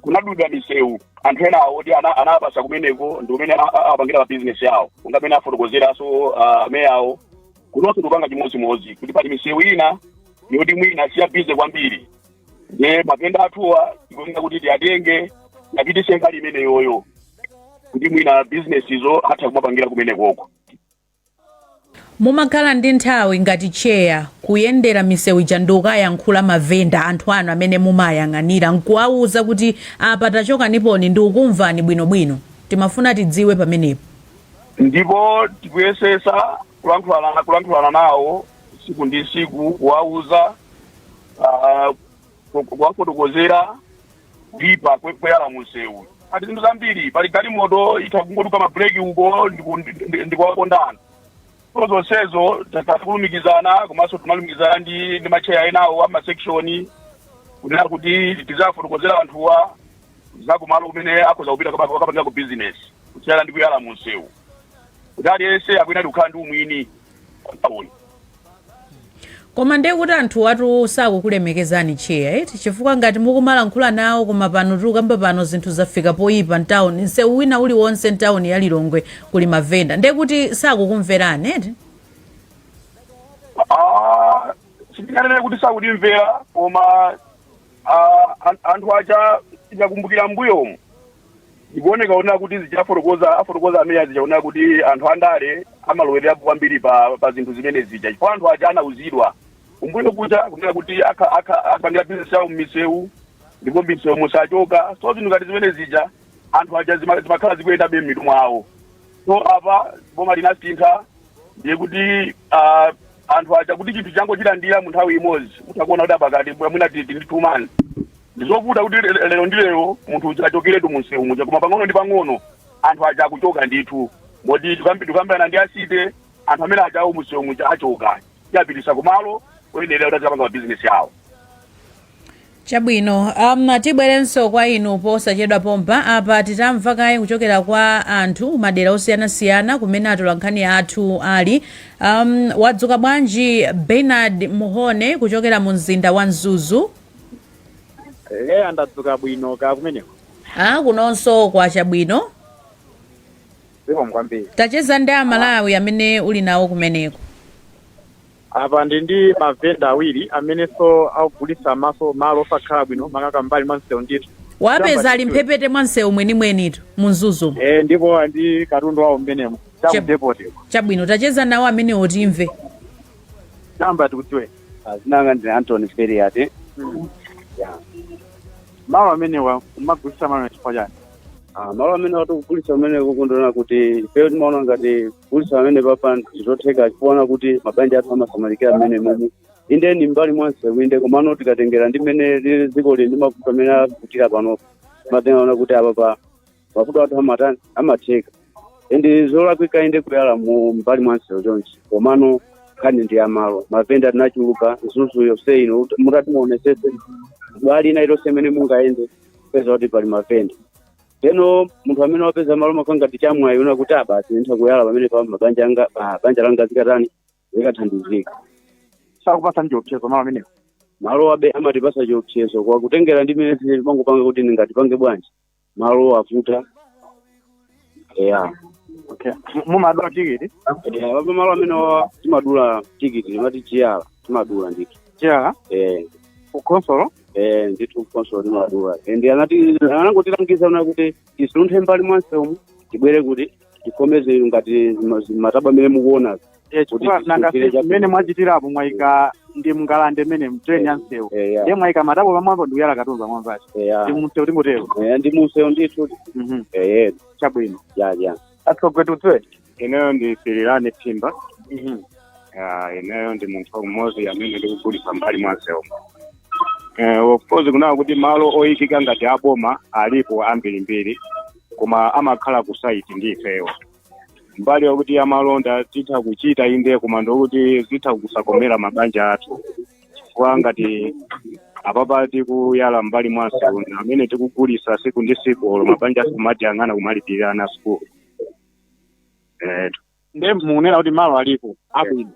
kunadulidwa misewu anthu ena oti anapasa kumeneko ndi kumene apangira ma business yawo kunga amene afotokozeraso meyawo kunonso tupanga chimodzimodzi kuti pali misewu ina yoti mwina siya bize kwambiri ndiye mavenda athuwa tikunena kuti tiatenge apitise mbali imeneyoyo kuti mwina business izo atha kumapangira kumenekoko. Mumakhala ndi nthawi ngati cheya kuyendera misewu ija ndikukayankhula mavenda anthu anu amene mumayang'anira nkuwauza kuti apa tachoka niponi ndi ukumvani bwinobwino, timafuna tidziwe pamenepo. Ndipo tikuyesesa kulankhulana nawo siku ndi siku kuwauza kuwafotokozera kuipa kweyala munsewu. Ati zinthu zambiri pali galimoto itakungoduka mabreki uko ndikuwapondana. Zonsezo takulumikizana komanso timalumikizana ndi macheya enawo amasekshoni kunena kuti tizafotokozera anthuwa zakumalo kumene akhoza kupita kapangira ku business kuchiyala ndi kuyala munsewu kuti aliyense akuyena kukhala ndi umwini pawoni. Koma ndiye kuti anthu watu sakukulemekezani cheya chifukwa ngati mukumalankhula nawo koma pano tikamba pano zinthu zafika poyipa mtown nsewu wina uliwonse mtown ya Lilongwe kuli mavenda ndiye kuti sakukumverani eti? Sindinganene kuti sakutimvera koma anthu aja tikakumbukira mbuyomu ndikuoneka kunena kuti afotokoza ameya zichaoneka kuti anthu andale amalowerapo kwambiri pa zinthu zimene zija chifukwa anthu aja anauzidwa umbuyo kuja kunena kuti akapangira bizinesi yawo mmisewu ndipo misewu musachoka. So zinthu ngati zimene zija anthu aja zimakhala zikuyendabe m'mitu mwawo. So apa boma linasintha ndiye kuti anthu aja kuti chinthu changochilandira mu nthawi imodzi mutakuona kuti apakati mwina titi ndi 2 months ndizovuta kuti lero ndi lero munthu uja achokeretu munsewu muja koma pang'ono ndi pang'ono anthu aja akuchoka ndithu moti tikambirana ndi asite anthu amene ajawo munsewu muja achoka tiyapitisa kumalo kuyenera kuti azapanga mabizinesi yawo. Chabwino, tibwerenso kwa inu posachedwa pompa apa titamva kaye kuchokera kwa anthu madera osiyanasiyana kumene atolankhani athu ali. Wadzuka bwanji Bernard Muhone kuchokera mu mzinda wa Mzuzu? Ndadzuka bwino ka kumeneko. Kunonso kwa chabwino. Ziko mkwambiri. Tacheza ndi Amalawi amene uli nawo kumeneko. apa ndi mavenda awiri amenenso akugulitsa malo osakhala bwino makaka mbali mwa msewu ndithu. Wapeza ali mphepete mwa msewu mwenimwenitu munzuzu. Ndipo ndi katundu wawo mmenemo chamudepoteko. Chabwino tacheza nawo amene otimve. Chamba tikudziwe. Zinanga ndi Anthony Feriate. Malo amenewa kumagulitsa malo chifukwa chani? Malo amene watukugulitsa amene kukundona kuti ife timaona ngati kugulitsa amene papa ndizotheka chifukwa kuti mabanja athu amasamalika amene momwe. Inde ni mbali mwa msewu inde komano tikatengera ndi mmene dziko lili ndi mavuto amene akutira pano. Matengaona kuti apa mavuto athu amatheka. Ende zolakwika inde kuyala mu mbali mwa msewu chonchi. Komano kani ndi amalo mavenda tinachuluka zuzu yonse ino mutati muonesese bali ina ilo semene mungaende peza kuti pali mavenda. Eno munthu amene wapeza malo makanga tichamwa yona kuti abasi ntha kuyala pamene pa banja langa zikatani zikathandizika. Sakupasa njopsezo malo amenewa. Malo abe amatipasa chiopsezo kwa kutengera ndi mmene timangopanga kuti ndingatipange bwanji malo avuta. Okay. Mumadula tikiti? Papa malo amene timadula tikiti timati chiyala timadula ndiki. Chiyala? Ukonsolo? Nditu konsolo timadula. Ndi anangotilangiza una kuti tisunthe mbali mwa msewu tibwere kuti tikomeze ngati mataba amene mukuona. Mmene mwachitirapo mwaika ndi mungalande mmene mtreni ya msewu. Ndiye mwaika mataba pamwamba ndi kuyala katundu pamwambacho. Ndi msewu tingotero. Ndi msewu ndithu. Chabwino. Atsogwetutwe. Ineyo ndi Sirilani Timba. Ineyo ndi munthu mmodzi amene ndikugulitsa mbali mwa msewu. Of course kunaka kuti malo oyikika ngati aboma alipo ambirimbiri koma amakhala ku site ndi ifeyo. Mbali yokuti amalonda titha kuchita inde koma ndokuti zitha kusakomera mabanja athu. Kwa ngati apapa tikuyala mbali mwa msewu amene tikugulitsa siku ndi siku olo mabanja athu kumati ang'ana kumalipirana school. Ndiye mukunena kuti malo alipo abwino.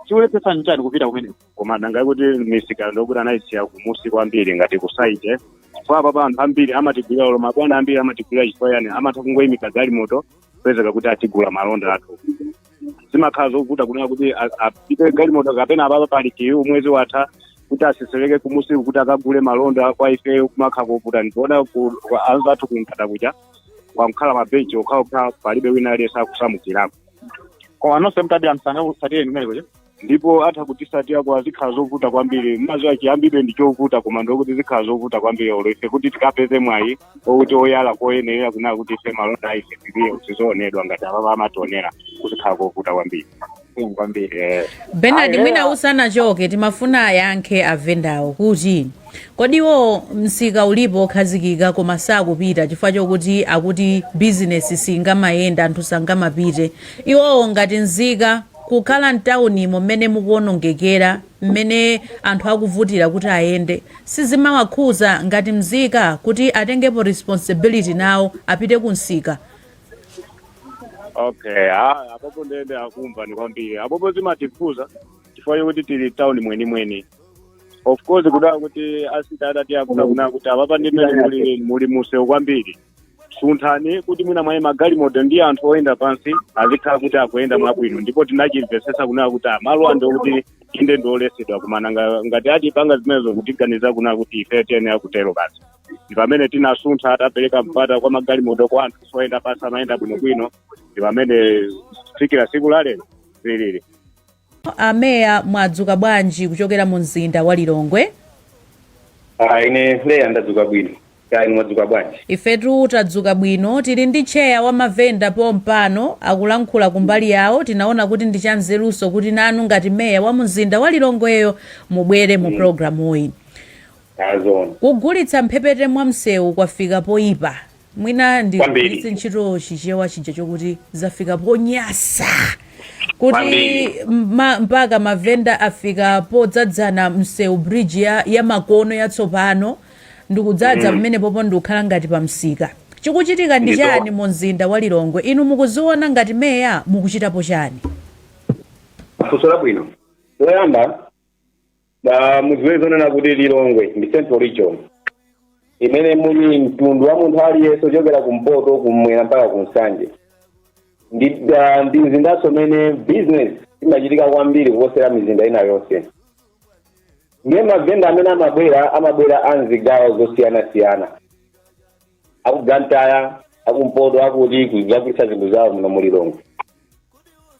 Chiwulepesa njani kupita kumene? Koma nanga kuti misika ndokuti anayisiya kumusi kwambiri ngati ku site. Kwa papa anthu ambiri amatigulira olo mabwana ambiri amatigulira chifukwa yani amatha kungoyimika galimoto pezeka kuti atigula malonda athu. Zimakhala zovuta kunena kuti apite galimoto kapena apapa pali kiyu mwezi watha kuti asisereke kumusi kuti akagule malonda kwa ife kumakhala kovuta ndiona anza athu kunkata kucha kwamkhala mabeji okhaokha palibe wina aliyense akusamukirako. Koma nonse mtadi amsanga usatire nimene kuti ndipo atha kutisatira kwa zikhala zovuta kwambiri mazo achiyambibe ndi chovuta koma ndokuti zikhala zovuta kwambiri olo ife kuti tikapeze mwayi okuti oyala koyenera kunaka kuti ife malonda aife tiliye tizoonedwa ngati apapa amationera kuzikhala kovuta kwambiri. Bernard mwina usanachoke timafuna ayankhe avendawo kuti kodiwo msika ulipo okhazikika koma sakupita chifukwa chokuti akuti business singamayenda anthu sangamapite. Iwowo ngati nzika kukhala mtaunimo mmene mukuonongekera mmene anthu akuvutira kuti ayende sizimawakhuza ngati mzika kuti atengepo responsibility nawo apite kunsika. Okay, apopo ndende akumva ni kwambiri. Apopo zimatikhuza chifukwa chokuti tili town mweni. Of course kudala kuti asita adati akuna kuti apapa ndimene muli msewu kwambiri. Sunthani kuti mwina mwaye magalimoto ndi anthu oyenda pansi azikhala kuti akuyenda mwabwino ndipo tinachimvesesa kunaka kuti malo ando kuti inde ndiolesedwa kumana ngati ati panga zimenezo kutiganiza kunaka kuti ife tiyenera kutero basi. Ndi pamene tinasuntha atapereka mpata kwa magalimoto kwa anthu oyenda pansi amayenda bwinobwino ndi pamene fikira siku lalero lilili. Ameya mwadzuka bwanji kuchokera mu mzinda wa Lilongwe? Ine leya ndadzuka bwino. Kaya mwadzuka bwanji? Ifetu tadzuka bwino tili ndi cheya wa mavenda pompano akulankhula kumbali yawo tinaona kuti ndi chanzeruso kuti nanu ngati meya wa mzinda wa Lilongweyo mubwere mu programu iyi. Kugulitsa mphepete mwa msewu kwafika poyipa. Mwina ndi ntchito chichewa chija chokuti zafika ponyasa. Kuti mpaka mavenda afika podzadzana msewu bridge ya makono yatsopano ndikudzadza pamene popo ndikukhala ngati pa msika. Chikuchitika ndi chani mu mzinda wa Lilongwe? Inu mukuziona ngati meya mukuchitapo chani? Kusula bwino. Toyamba muziwe zonena kuti Lilongwe ndi central region. Imene muli mtundu wa munthu aliyense ochokera kumpoto kumwera mpaka kunsanje. Ndi mzindaso mene business imachitika kwambiri kuposera mizinda ina yonse. Ndiye mavenda amene amabwera anzigawo zosiyana-siyana. Aku Blantyre, aku Mpoto, akuti kugulitsa zinthu zawo muno mu Lilongwe.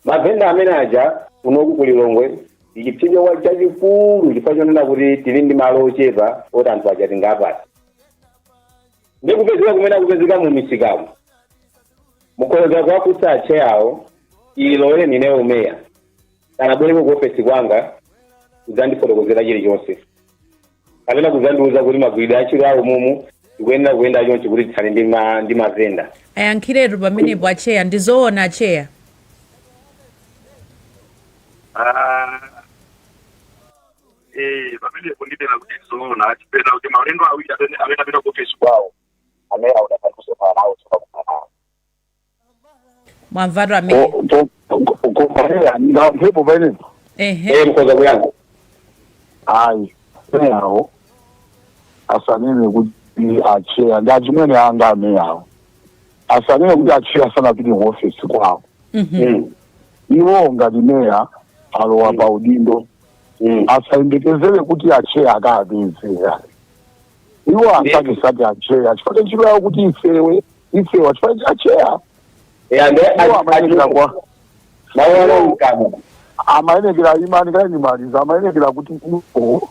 Mavenda amene aja kunoku ku Lilongwe chipsinjo chachikulu chifukwa chonena kuti tili ndi malo ochepa oti anthu aja tingapata. Ndi kupezeka kumene akupezeka mu misikamo. Mukhoza kuwakutsa atche awo ilole ninewo meya. Kana bwereko ku ofesi kwanga kudzandifotokozera chilichonse. Kapena kudzandiuza kuti magwiridwe achiro awo mumu ikuyenera kuyenda chonchi kuti titsale ndi mavenda. Ayankhiretu pamenepo acheya ndizoona acheya. Pamenepo ndipena kuti ndizoona achipena kuti maulendo awiri amene apita ku ofesi kwawo amene audapatusepana nawo sokakupanawo. Mwamvatu amene. Kufanele ndampepo pamenepo. Mukhoza kuyanga. Hayi, yawo asanene kuti acheya ndachimwene anga ameyawo asanene kuti acheya asanapite mu ofesi kwawo. Iwo ngati meya alowa pa udindo asayembekezere kuti acheya akapezera. Iwo asati acheya chifukwa ntchito yawo kuti ifewa chifukwa cha acheya. Amayenekera imani kainimaliza amayenekera kuti uko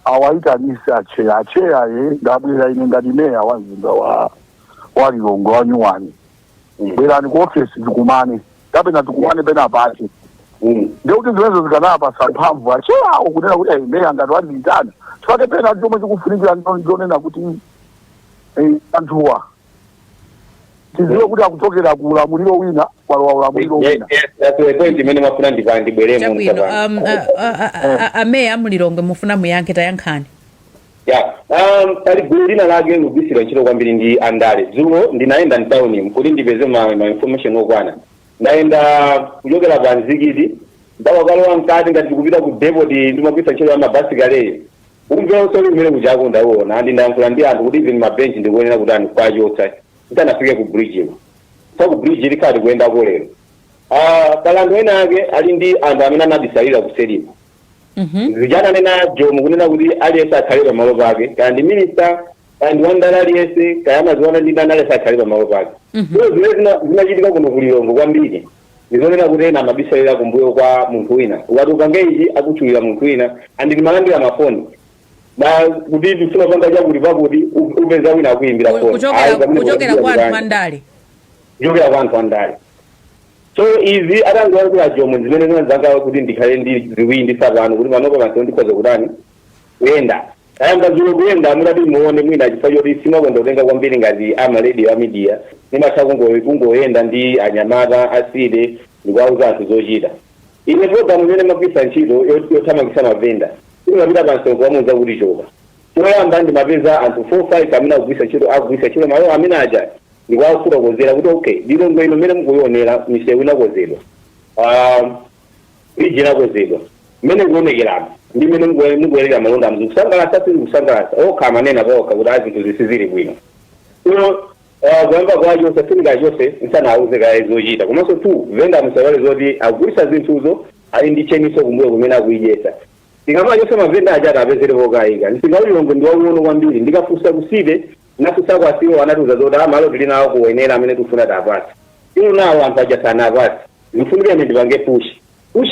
awaitanise acheya ye ndabwera ine ngati meya wa mzinda wa Lilongwe wa Nyuwani. Bwerani ku ofesi tikumane kapena tikumane pena pati. Ndekuti ziwezo zikanapasa mphamvu acheya awo kunena kuti meya ngati wandiyitana chifukwa pena chomwe chikufunikira ndionena kuti anthuwa tiziwe kuti akuchokera ku ulamuliro wina kwalowa ulamuliro wina. That's the point imene mafuna ndibwere mu Chabwino ameya mu Lilongwe mufuna muyankhe tayankhani. Pali gulu lina lake lugwisira ntchito kwambiri ndi andale. Dzulo ndinaenda mtawuni kuti ndipeze ma information okwana. Ndaenda kuchokera pa Nzikiti ndakalowa mkati ngati kupita ku depot ndimagwisa ntchito ya mabasi kaleyo. Umve usoli umene kujako ndaona andi ndayankhula ndi anthu kuti even mabenchi ndikuonera kuti ani kwachotsa. Ntanafike ku bridge. Ku bridge likati kuenda ko lero. Kalando ena ake ali ndi anthu amene anabisalira kuselimu. Vijana nena jomu kunena kuti aliyesa akhalipa malo pake kandi minister kandi wandala aliyese kayama ziwana ndi ndana aliyesa akhalipa malo pake. Zile zinachitika kuno ku Lilongwe kwambiri. Ndizonena kuti ena amabisalira kumbuyo kwa munthu wina. Ukati ukangeiji akuchulira munthu wina andi limalandira mafoni. Kuti ndifuna panga chakuti pakuti upeza wina akuimbira foni. Kuchokera kwa anthu andale. Kuchokera kwa anthu andale. So izi atangoya kuti ajomo zimene zinazanga kuti ndikhale ndi ziwindi sabano kuti panopa pansi ndikhoza kutani kuyenda. Ayamba zulo kuyenda mudati muone mwina chifukwa choti simakonda kutenga kwambiri ngati amaradio media nimatha kungoyenda ndi anyamata aside ndikuwauza anthu zochita. Ine program imene magwisa ntchito yothamangitsa mavenda imapita pansongo wamuza kuti choka. Choyamba ndimapeza anthu 4-5 amene akugwisa ntchito malo amene aja ndikuwafotokozera kuti okay Lilongwe ino mmene mukuyionera misewu inakozedwa. Bridge inakozedwa. Mmene kuonekeramo ndi mmene mukuyerera malonda muzikusangalatsa sikusangalatsa okha amanena paokha kuti azinthu zisizili bwino. So kuyamba kwacho safunika chonse nsana auze kaya zochita komanso tu venda musawale zoti akugulitsa zinthuzo ali ndi cheniso kumbuyo kumene akuidyetsa. Tikama chonse mavenda aja atapezere kayika ndisinga Lilongwe ndi wauno kwambiri ndikafusa kuside nafusa kwa siwo wanatuza zoti malo tilinawo kuwenera amene tufuna tapasi. Ino nawo anthu aja sana apasi ndifunike ine ndipange push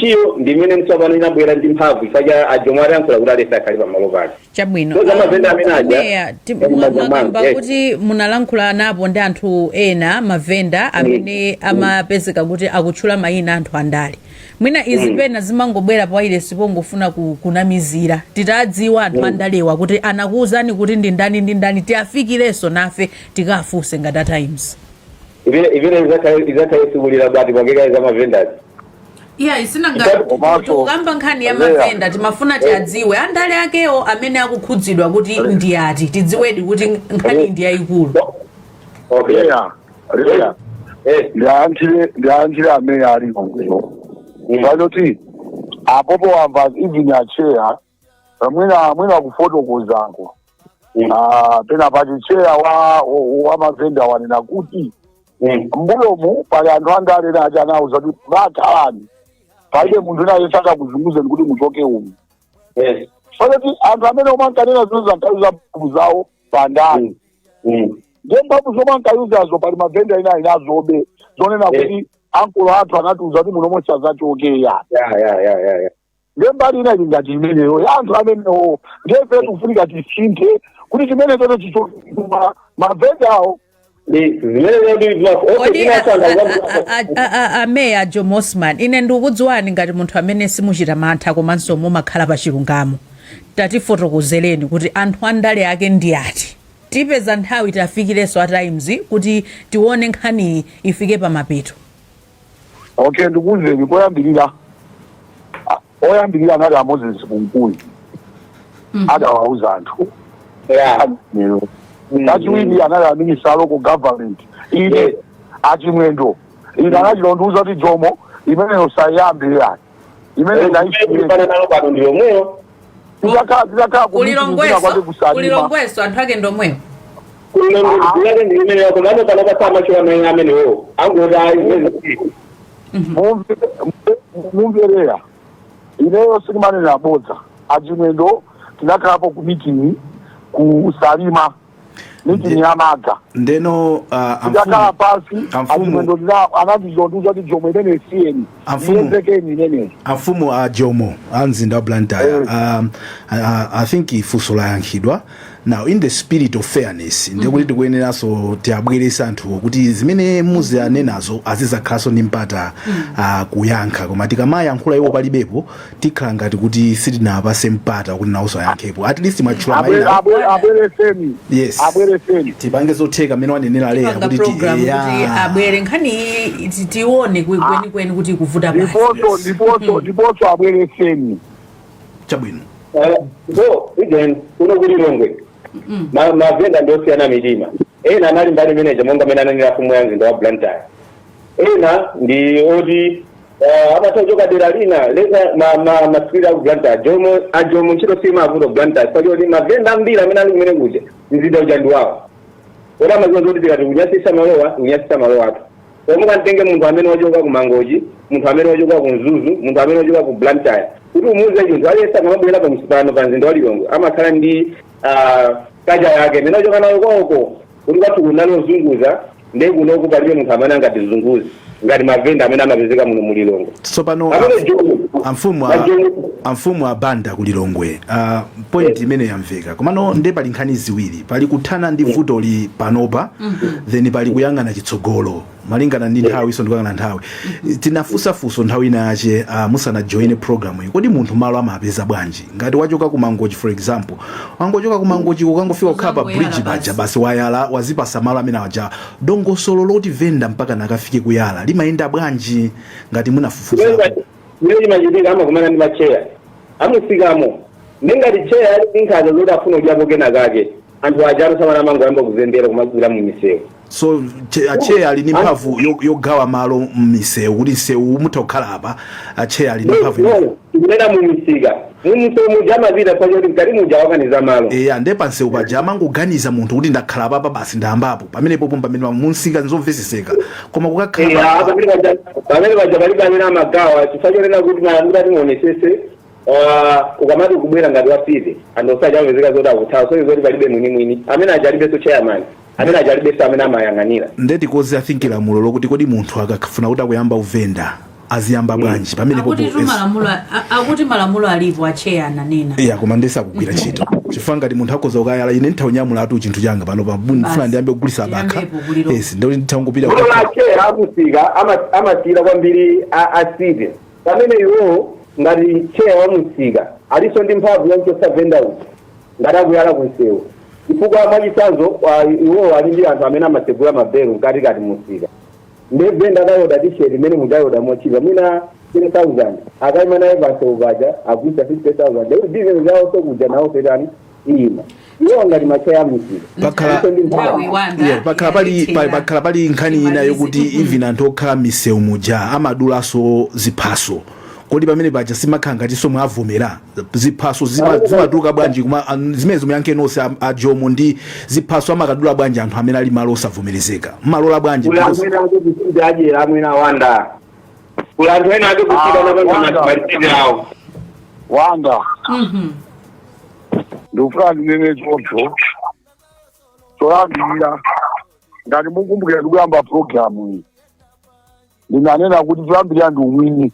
iyo ndi imene mtsopano inabwera ndi mphamvu ifanya ajomo ayankhula kuti alesa akhalipa malo pake. Chabwino. So mavenda amene aja mwakamba kuti munalankhula napo ndi anthu ena mavenda amene amapezeka kuti akutchula mayina anthu andale. Mwina izi pena zimangobwera pawaire sipongofuna kunamizira titadziwa anthu andalewa kuti anakuwuzani kuti ndi ndani tiafikireso nafe tikafunse ngati times. Ivile izakhayesigulira bati pangeka za mavenda. Isina ngati kamba nkhani ya mavenda timafuna tiadziwe andale akewo amene akukhudzidwa kuti ndi ati tidziwedi kuti nkhani ndi yayikulu. Okay. Ndiyankhire ameya aliko. Ngaloti apopo wamba even acheya mwina kufotokozango. Pena pati cheya wa mavenda wanena kuti mbulomu pali anthu andale naja nauza kuti vatalani palibe munthu ena ayesaka kuzunguzeni kuti muchoke umu Yes. fakati anthu amene omankanena zinoza nkayuza mphamvu zawo pandani ndiye mphamvu zomwe ankayuzazo pali mavenda ena inazobe zonena kuti ankolo athu anatiuza kuti muno monse azachokeya ndiye mbali ina ili ngati imeneyo ya anthu amenewo ndiye ife tikufunika tisinthe kuti chimene choto chichokuma mavenda awo kodi ameya Jomo Osman, ine ndikudziwani ngati munthu amene simuchita mantha komanso mumakhala pa chilungamo. Tatifotokozereni kuti anthu andale ake ndi ati, tipeza nthawi tafikireso at times kuti tione nkhani ifike pa mapeto. Okay, ndikuwuzeni koyambirira oyambirira anali a Moses Kunkuli adawauza anthu chachiwiri anali a minister local government ine achimwendo ine anachilondiuza kuti Jomo imeneyo sayambe yani imene kulilongweso anthu ake ndomweyo mumverera ineyo silimanena abodza achimwendo tinakalapo ku meeting ku Salima meeting ya Maga ndeno tikakala pasi achimwendo anatizondiuza kuti Jomo imene siyeni iyezekeni imeneyi amfumu a Jomo amzinda wa Blantyre. I think ifunso layankhidwa. Now in the spirit of fairness ndikuti tikuyeneranso tiabweresa anthu kuti zimene muzi anenazo azizakhalanso ndi mpata kuyankha, koma tikamayankhula iwo palibepo tikhala ngati kuti sitinapase mpata kuti nawonso ayankhepo. At least mwatchula maina abwereseni. Yes, abwereseni tipange zotheka amene wanenera leya kuti kuti abwere nkhani tione kwenikweni kuti kuvuta basi. Ndiponso abwereseni. Chabwino. So again kuno kulilongwe mavenda ndosiyana mitima. Ena anali mbali manager monga amene ananira fumu ya mzinda wa Blantyre. Ena ndi oti amatojoka dera lina leza maswira ku Blantyre Jomo ntchito sima avuto Blantyre pali mavenda ambiri amene ali kumene kuja mzinda uja ndi wawo. Ora mazonzo kuti tikati unyasisa malowa atu. Omuka ntenge munthu amene wachoka ku Mangochi, munthu amene wachoka ku Mzuzu, munthu amene wachoka ku Blantyre. Kuti umuze chinthu aliyesa kamabwera pa msipano pa mzinda wa Lilongwe amakhala ndi kaja yake mene wachoka nayo kwako kuti kwathu kunalozunguza ndi kuno kupalibe munthu amene angatizunguze ngati mavenda amene amapezeka muno mu Lilongwe. Tsopano amfumu abanda ku Lilongwe point imene yamveka komano ndi pali nkhani ziwiri, pali kuthana ndi vuto li panopa then pali kuyang'ana chitsogolo malingana ndi nthawi iso ndikuyang'ana nthawi. Tinafusafuso nthawi inache musana join program iyi kodi munthu malo amapeza bwanji ngati wachoka ku Mangochi for example, wangochoka ku Mangochi ukangofika kukhapa bridge baja basi wayala wazipasa malo amene aja dongosolo loti venda mpaka nakafike kuyala limayenda bwanji ngati munafufuza. Mimi majitika ama kumana ndi macheya amufikamo ngati cheya ali nkhaza zoti afuna kujapo kena kake anthu ajaru samana mango yamba kuzembera kumagwira mu misewu. So cheya ali ndi mphamvu yogawa malo mmisewu kuti msewu mutokhala apa cheya ali ndi mphamvu kunena mu misika mumsewu mujama vita pachoti mkati muja wakaniza malo ande pansewu paja amangoganiza munthu kuti ndakhala papa basi ndayambapo pamenepo pamene munsika nzomveseseka koma kukakhala pamene paja palibe amene amagawa chifachonena kuti ngati muonesese ukamati kubwera ngati wapite anthu osachapezeka zoti akuthawa so zoti palibe mwini amene ajalibe so chairman amene ajalibe amene amayang'anira. Ndeti kozi I think lamulo lokuti kodi munthu akafuna kuti akuyamba uvenda aziyamba bwanji pamene popo akuti malamulo alipo acheya ananena koma ndesa kugwira ntchito chifukwa ngati munthu akoza ukayala ine nthaonyamula atu chinthu changa pano pafuna ndiyambe kugulisa abakha ndoti ndithangupita acheya amusika amasira kwambiri asite pamene iwo ngati cheya wamusika aliso ndi mphamvu yonchosa venda uti ngati akuyala kunsewu chifukwa mwachisanzo iwo ali ndi anthu amene amasegula mabelo mkatikati musika ndevenda kayoda tisheti imene mudayoda mochika mwina 10,000 akaima naye pansewu paja akuisa 50,000 ndekuti bizinesi yawo sokuja nawo setani ima iwo ngati macheya amusika pakhala pali nkhani ina yokuti even anthu okhala misewu muja amadulaso ziphaso kodi pamene paja simakhala ngati somwe avomera ziphaso zimatuluka bwanji kuma zimene zomuyankhe nonse a Jomo ndi ziphaso amakadula bwanji anthu amene ali malo osavomerezeka malola bwanji amwena wanda kula anthu ena ake kuchita napanga malitini awo wanga ndikufuna ndinene choncho choyambirira ngati mukumbukira ndikuyamba programu iyi ndinanena kuti choyambirira ndi umwini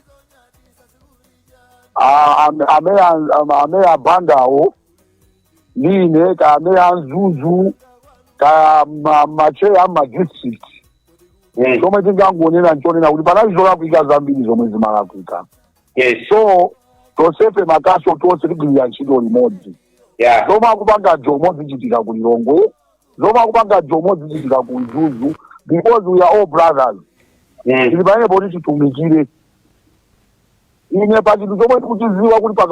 amene abandawo ndine ka amene anzuzu ka macheya amadistrict zomwe tingangonena nchonena kuti panali zolakwika zambiri zomwe zimalakwika so tonsefe makaso tonse tigwirira ntchito limodzi zomwe akupanga jomo zichitika ku Lilongwe zomwe akupanga jomo zichitika ku Zuzu because we are all brothers tili pamene poti titumikire ine pa chinthu chomwe tikuchiziwa kuti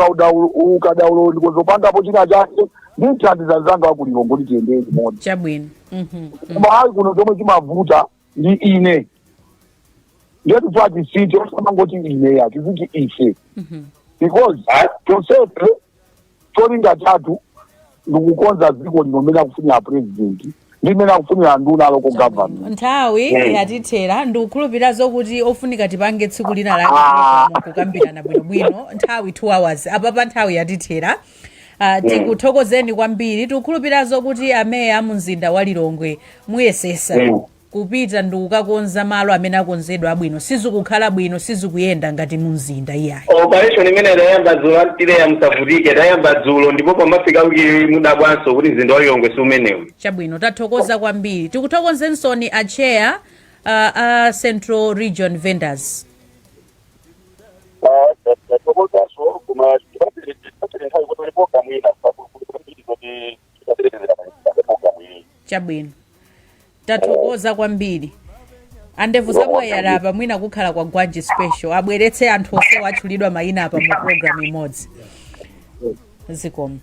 ukadaulo ndikozopangapo china chake ndithandiza zanga wa ku Lilongwe kuti tiyendere limodzi chabwino koma hayi kuno chomwe chimavuta ndi ine ngetu twatisite osamangoti ine yatiziti ife because tonsefe cholinga chathu ndikukonza dziko lino mmene akufunira president ndi mmene akufunira nduna loko government. Nthawi yatithera ndikukhulupirira zokuti ofunika tipange tsiku lina lake kukambirana bwinobwino nthawi 2 hours apa nthawi yatithera. Tikuthokozeni kwambiri tikukhulupirira zokuti ameya mumzinda wa Lilongwe muyesesa kupita ndikukakonza malo amene akonzedwa abwino sizikukhala bwino sizikuyenda ngati mumzinda iyayi. Operation imene dayamba dzulo antile ya msavutike dayamba dzulo ndipo pamafika wiki mudabwanso kuti mzinda wa Lilongwe si umenewu. Chabwino tathokoza kwambiri tikuthokozensoni a chair a Central Region Vendors. Chabwino tathokoza kwambiri andevu zamwayala apa mwina kukhala kwa Gwanji special abweretse anthu onse watchulidwa mayina apa mu program imodzi zikomo.